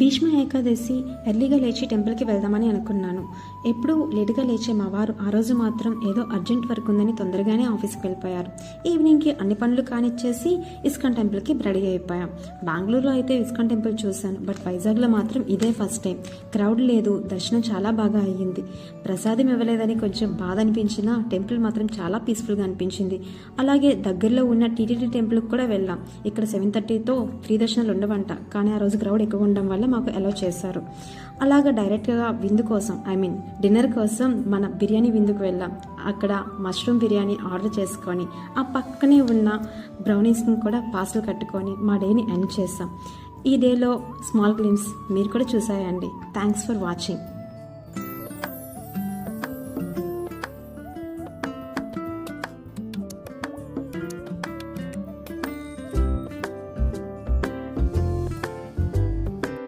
భీష్మ ఏకాదశి ఎర్లీగా లేచి టెంపుల్కి వెళ్దామని అనుకున్నాను. ఎప్పుడు లేటుగా లేచే మా వారు ఆ రోజు మాత్రం ఏదో అర్జెంట్ వర్క్ ఉందని తొందరగానే ఆఫీస్కి వెళ్ళిపోయారు. ఈవినింగ్కి అన్ని పనులు కానిచ్చేసి ఇస్కాన్ టెంపుల్కి రెడీ అయిపోయాం. బెంగళూరులో అయితే ఇస్కాన్ టెంపుల్ చూశాను, బట్ వైజాగ్లో మాత్రం ఇదే ఫస్ట్ టైం. క్రౌడ్ లేదు, దర్శనం చాలా బాగా అయ్యింది. ప్రసాదం ఇవ్వలేదని కొంచెం బాధ అనిపించినా టెంపుల్ మాత్రం చాలా పీస్ఫుల్గా అనిపించింది. అలాగే దగ్గరలో ఉన్న టీటీడీ టెంపుల్కి కూడా వెళ్ళాం. ఇక్కడ 7:30తో ఫ్రీ దర్శనాలు ఉండవంట, కానీ ఆ రోజు క్రౌడ్ ఎక్కువ ఉండడం వల్ల మాకు అలౌ చేశారు. అలాగా డైరెక్ట్గా విందు కోసం డిన్నర్ కోసం మన బిర్యానీ విందుకు వెళ్ళాం. అక్కడ మష్రూమ్ బిర్యానీ ఆర్డర్ చేసుకొని ఆ పక్కనే ఉన్న బ్రౌనీస్ని కూడా పార్సల్ కట్టుకొని మా డేని ఎండ్ చేసాం. ఈ డేలో స్మాల్ గ్లిమ్స్ మీరు కూడా చూసాయండి. Thanks for watching.